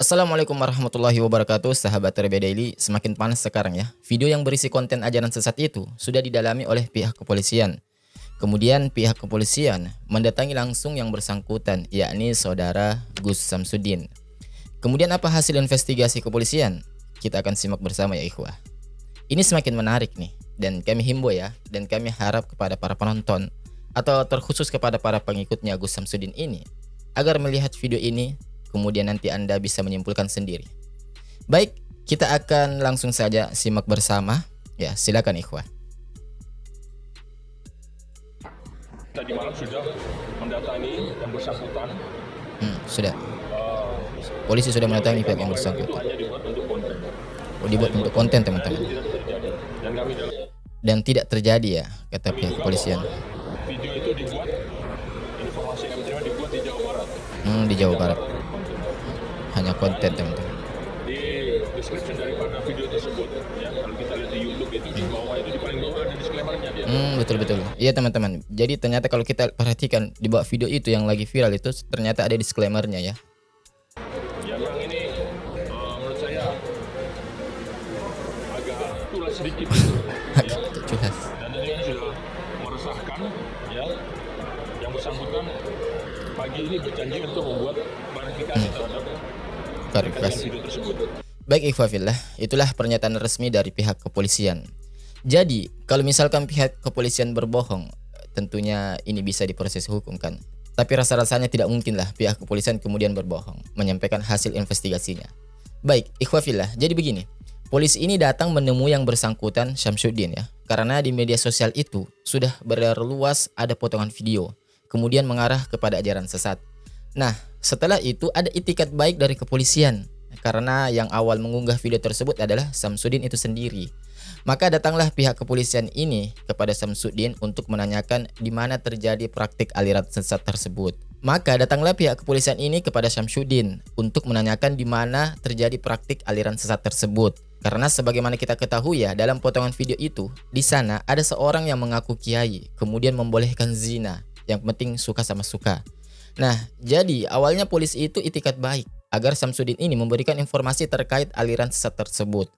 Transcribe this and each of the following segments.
Assalamualaikum warahmatullahi wabarakatuh, sahabat Terbe Daily. Semakin panas sekarang ya. Video yang berisi konten ajaran sesat itu sudah didalami oleh pihak kepolisian. Kemudian pihak kepolisian mendatangi langsung yang bersangkutan, yakni saudara Gus Samsudin. Kemudian apa hasil investigasi kepolisian? Kita akan simak bersama ya ikhwah. Ini semakin menarik nih, dan kami himbau ya, dan kami harap kepada para penonton atau terkhusus kepada para pengikutnya Gus Samsudin ini agar melihat video ini, kemudian nanti Anda bisa menyimpulkan sendiri. Baik, kita akan langsung saja simak bersama. Ya, silakan ikhwah. Tadi malam sudah mendatangi yang bersangkutan. Sudah. Polisi sudah mendatangi pihak yang bersangkutan. Itu hanya dibuat untuk konten. Oh, dibuat untuk konten teman-teman. Tidak terjadi. Dan kami dalam Dan tidak terjadi ya, kata pihak kepolisian. video itu dibuat, informasi yang kami terima dibuat di Jawa Barat. Di Jawa Barat. Hanya konten teman-teman. Di description daripada video tersebut, ya kalau kita lihat di YouTube itu di bawah itu di paling bawah ada disclaimer-nya dia. Betul. Iya teman-teman. Jadi ternyata kalau kita perhatikan di bawah video itu yang lagi viral itu ternyata ada disclaimer-nya ya. Yang ini menurut saya agak tulas sedikit. Ya. Culas. Dan ini sudah meresahkan, ya. Yang bersangkutan pagi ini berjanji untuk membuat klarifikasi terhadap Klarifikasi. video tersebut. Baik ikhwafillah, itulah pernyataan resmi dari pihak kepolisian. Jadi, kalau misalkan pihak kepolisian berbohong, tentunya ini bisa diproses hukum kan. Tapi rasa-rasanya tidak mungkin lah pihak kepolisian kemudian berbohong, menyampaikan hasil investigasinya. Baik, ikhwafillah, jadi begini. Polisi ini datang menemui yang bersangkutan Samsudin ya. Karena di media sosial itu sudah beredar luas ada potongan video, kemudian mengarah kepada ajaran sesat. Nah, setelah itu ada itikat baik dari kepolisian. Karena yang awal mengunggah video tersebut adalah Samsudin itu sendiri. Maka datanglah pihak kepolisian ini kepada Samsudin untuk menanyakan di mana terjadi praktik aliran sesat tersebut. Maka datanglah pihak kepolisian ini kepada Samsudin untuk menanyakan di mana terjadi praktik aliran sesat tersebut. Karena sebagaimana kita ketahui ya, dalam potongan video itu, di sana ada seorang yang mengaku kiai, kemudian membolehkan zina. Yang penting suka sama suka. Nah, jadi awalnya polisi itu itikat baik agar Samsudin ini memberikan informasi terkait aliran sesat tersebut.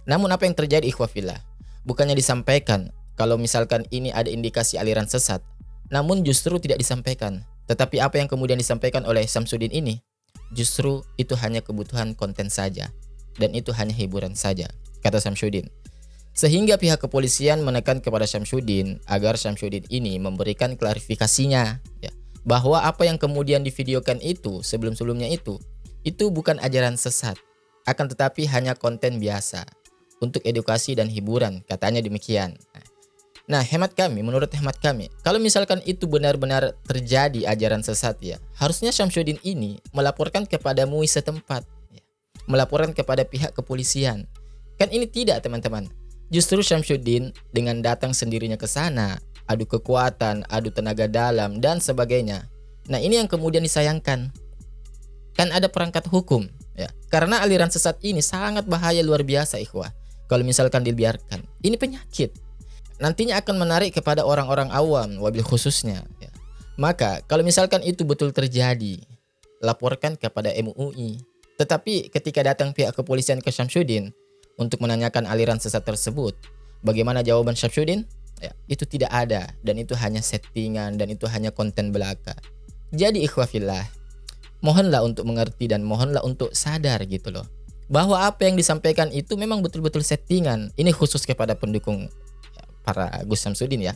Namun apa yang terjadi ikhwafillah? Bukannya disampaikan kalau misalkan ini ada indikasi aliran sesat, namun justru tidak disampaikan. Tetapi apa yang kemudian disampaikan oleh Samsudin ini, justru itu hanya kebutuhan konten saja. Dan itu hanya hiburan saja, kata Samsudin. Sehingga pihak kepolisian menekan kepada Samsudin agar Samsudin ini memberikan klarifikasinya ya, bahwa apa yang kemudian divideokan itu sebelum-sebelumnya itu bukan ajaran sesat, akan tetapi hanya konten biasa untuk edukasi dan hiburan, katanya demikian. Nah, menurut hemat kami, kalau misalkan itu benar-benar terjadi ajaran sesat ya, harusnya Samsudin ini melaporkan kepada MUI setempat, ya, melaporkan kepada pihak kepolisian. Kan ini tidak teman-teman. Justru Samsudin dengan datang sendirinya ke sana, adu kekuatan, adu tenaga dalam, dan sebagainya. Nah, ini yang kemudian disayangkan. Kan ada perangkat hukum ya. Karena aliran sesat ini sangat bahaya luar biasa ikhwah. Kalau misalkan dibiarkan, ini penyakit. Nantinya akan menarik kepada orang-orang awam, wabil khususnya ya. Maka kalau misalkan itu betul terjadi, laporkan kepada MUI. Tetapi ketika datang pihak kepolisian ke Samsudin untuk menanyakan aliran sesat tersebut, bagaimana jawaban Samsudin? Ya, itu tidak ada, dan itu hanya settingan, dan itu hanya konten belaka. Jadi ikhwafillah, mohonlah untuk mengerti dan mohonlah untuk sadar gitu loh, bahwa apa yang disampaikan itu memang betul-betul settingan. Ini khusus kepada pendukung para Gus Samsudin ya.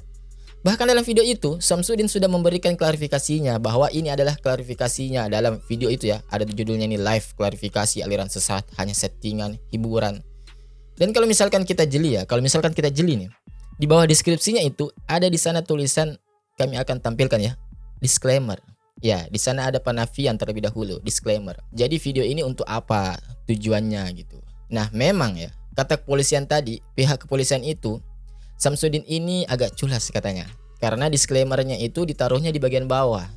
Bahkan dalam video itu Samsudin sudah memberikan klarifikasinya bahwa ini adalah klarifikasinya dalam video itu ya. Ada judulnya ini live klarifikasi aliran sesat, hanya settingan, hiburan. Dan kalau misalkan kita jeli nih, di bawah deskripsinya itu ada di sana tulisan, kami akan tampilkan ya, disclaimer. Ya, di sana ada penafian terlebih dahulu, disclaimer. Jadi video ini untuk apa? Tujuannya gitu. Nah, memang ya, kata kepolisian tadi, pihak kepolisian itu, Samsudin ini agak culas katanya. Karena disclaimernya itu ditaruhnya di bagian bawah.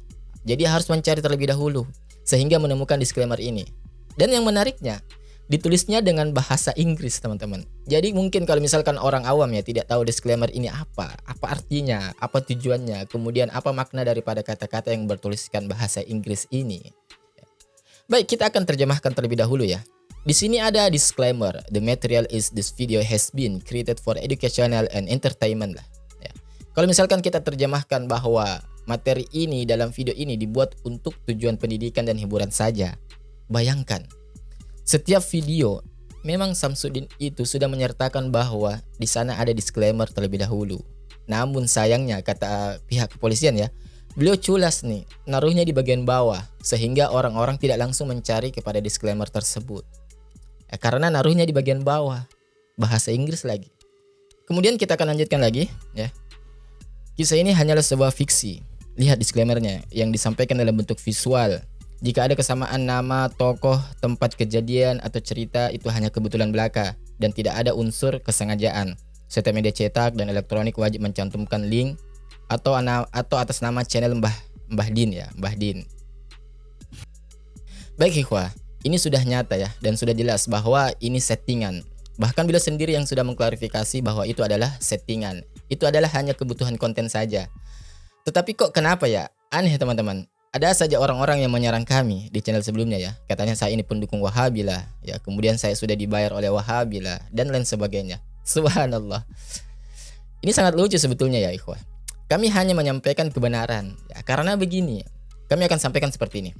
Jadi harus mencari terlebih dahulu sehingga menemukan disclaimer ini. Dan yang menariknya, ditulisnya dengan bahasa Inggris teman-teman. Jadi mungkin kalau misalkan orang awam ya tidak tahu disclaimer ini apa artinya, apa tujuannya, kemudian apa makna daripada kata-kata yang bertuliskan bahasa Inggris ini. Baik, kita akan terjemahkan terlebih dahulu ya. Di sini ada disclaimer, the material is this video has been created for educational and entertainment lah. Ya. Kalau misalkan kita terjemahkan bahwa materi ini dalam video ini dibuat untuk tujuan pendidikan dan hiburan saja. Bayangkan, setiap video memang Samsudin itu sudah menyertakan bahwa di sana ada disclaimer terlebih dahulu. Namun sayangnya kata pihak kepolisian ya, beliau culas nih, naruhnya di bagian bawah sehingga orang-orang tidak langsung mencari kepada disclaimer tersebut. Karena naruhnya di bagian bawah, bahasa Inggris lagi. Kemudian kita akan lanjutkan lagi ya. Kisah ini hanyalah sebuah fiksi. Lihat disclaimernya yang disampaikan dalam bentuk visual. Jika ada kesamaan nama, tokoh, tempat kejadian atau cerita itu hanya kebetulan belaka dan tidak ada unsur kesengajaan. Setiap media cetak dan elektronik wajib mencantumkan link atau atas nama channel Mbah Din ya, Mbah Din. Baik ikhwah, ini sudah nyata ya dan sudah jelas bahwa ini settingan. Bahkan beliau sendiri yang sudah mengklarifikasi bahwa itu adalah settingan. Itu adalah hanya kebutuhan konten saja. Tetapi kok kenapa ya? Aneh teman-teman. Ada saja orang-orang yang menyerang kami di channel sebelumnya ya. Katanya saya ini pendukung Wahabi lah. Ya, kemudian saya sudah dibayar oleh Wahabi lah dan lain sebagainya. Subhanallah. Ini sangat lucu sebetulnya ya ikhwah. Kami hanya menyampaikan kebenaran. Ya, karena begini, kami akan sampaikan seperti ini.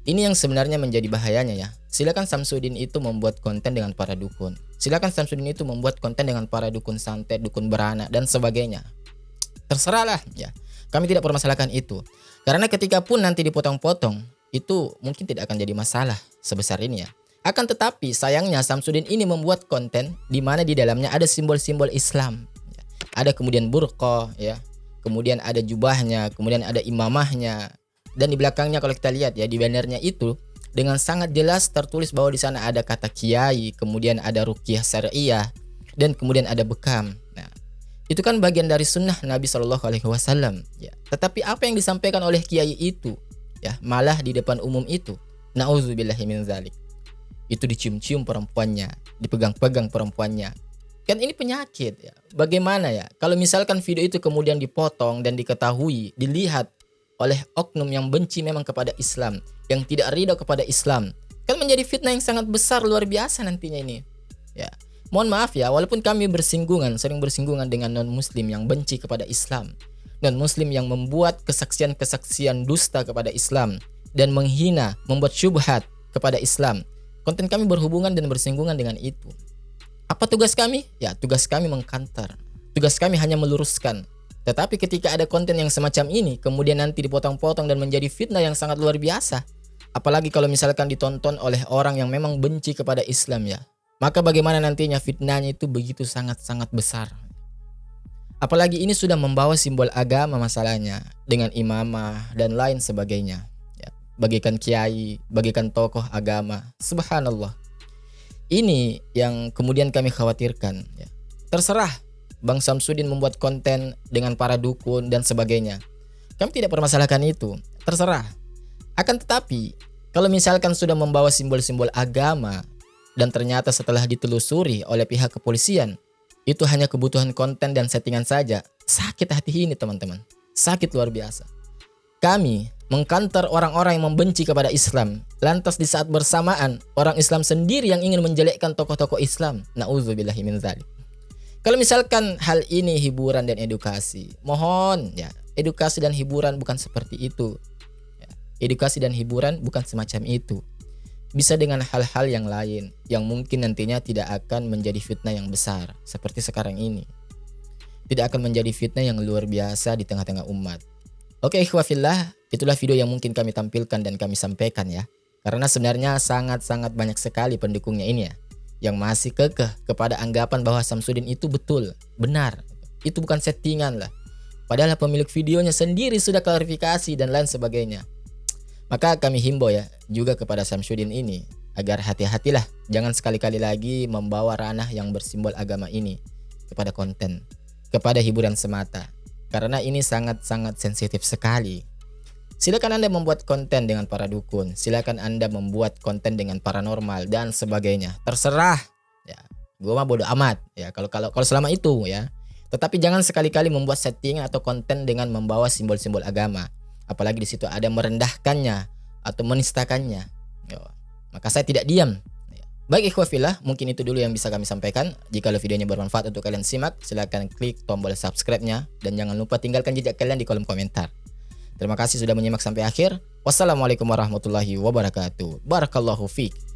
Ini yang sebenarnya menjadi bahayanya ya. Silakan Samsudin itu membuat konten dengan para dukun. Silakan Samsudin itu membuat konten dengan para dukun santet, dukun beranak dan sebagainya. Terserahlah ya. Kami tidak permasalahkan itu. Karena ketika pun nanti dipotong-potong, itu mungkin tidak akan jadi masalah sebesar ini ya. Akan tetapi sayangnya Samsudin ini membuat konten di mana di dalamnya ada simbol-simbol Islam. Ada kemudian burqa ya. Kemudian ada jubahnya, kemudian ada imamahnya. Dan di belakangnya kalau kita lihat ya di bannernya itu dengan sangat jelas tertulis bahwa di sana ada kata kiai, kemudian ada ruqyah syariah dan kemudian ada bekam. Nah, itu kan bagian dari sunnah Nabi SAW ya. Tetapi apa yang disampaikan oleh kiai itu ya malah di depan umum itu. Nauzubillahi min dzalik. Itu dicium-cium perempuannya, dipegang-pegang perempuannya. Kan ini penyakit ya. Bagaimana ya kalau misalkan video itu kemudian dipotong dan diketahui, dilihat oleh oknum yang benci memang kepada Islam, yang tidak ridho kepada Islam, kan menjadi fitnah yang sangat besar luar biasa nantinya ini. Ya, mohon maaf ya, walaupun kami sering bersinggungan dengan non Muslim yang benci kepada Islam, non Muslim yang membuat kesaksian-kesaksian dusta kepada Islam dan menghina, membuat syubhat kepada Islam, konten kami berhubungan dan bersinggungan dengan itu. Apa tugas kami? Ya, tugas kami mengkantar. Tugas kami hanya meluruskan. Tetapi ketika ada konten yang semacam ini, kemudian nanti dipotong-potong dan menjadi fitnah yang sangat luar biasa. Apalagi kalau misalkan ditonton oleh orang yang memang benci kepada Islam ya. Maka bagaimana nantinya fitnahnya itu begitu sangat-sangat besar. Apalagi ini sudah membawa simbol agama masalahnya. Dengan imamah dan lain sebagainya. Ya, bagikan kiai, bagikan tokoh agama. Subhanallah. Ini yang kemudian kami khawatirkan ya. Terserah Bang Samsudin membuat konten dengan para dukun dan sebagainya. Kami tidak permasalahkan itu. Terserah. Akan tetapi, kalau misalkan sudah membawa simbol-simbol agama dan ternyata setelah ditelusuri oleh pihak kepolisian, itu hanya kebutuhan konten dan settingan saja, sakit hati ini teman-teman. Sakit luar biasa. Kami mengkantar orang-orang yang membenci kepada Islam. Lantas di saat bersamaan, orang Islam sendiri yang ingin menjelekkan tokoh-tokoh Islam. Na'udzubillahi min dzalik. Kalau misalkan hal ini hiburan dan edukasi, mohon ya, edukasi dan hiburan bukan seperti itu. Ya, edukasi dan hiburan bukan semacam itu. Bisa dengan hal-hal yang lain yang mungkin nantinya tidak akan menjadi fitnah yang besar seperti sekarang ini. Tidak akan menjadi fitnah yang luar biasa di tengah-tengah umat. Oke ikhwah fillah, itulah video yang mungkin kami tampilkan dan kami sampaikan ya. Karena sebenarnya sangat-sangat banyak sekali pendukungnya ini ya, yang masih kekeh kepada anggapan bahwa Samsudin itu betul, benar. Itu bukan settingan lah. Padahal pemilik videonya sendiri sudah klarifikasi dan lain sebagainya. Maka kami himbau ya juga kepada Samsudin ini agar hati-hatilah, jangan sekali-kali lagi membawa ranah yang bersimbol agama ini kepada konten, kepada hiburan semata. Karena ini sangat-sangat sensitif sekali. Silakan Anda membuat konten dengan para dukun, silakan Anda membuat konten dengan paranormal dan sebagainya. Terserah. Ya, gua mah bodo amat ya kalau selama itu ya. Tetapi jangan sekali-kali membuat setting atau konten dengan membawa simbol-simbol agama. Apalagi di situ ada merendahkannya atau menistakannya. Yo, maka saya tidak diam. Baik ikhwah fillah, mungkin itu dulu yang bisa kami sampaikan. Jika videonya bermanfaat untuk kalian simak, silakan klik tombol subscribe-nya dan jangan lupa tinggalkan jejak kalian di kolom komentar. Terima kasih sudah menyimak sampai akhir. Wassalamualaikum warahmatullahi wabarakatuh. Barakallahu fiik.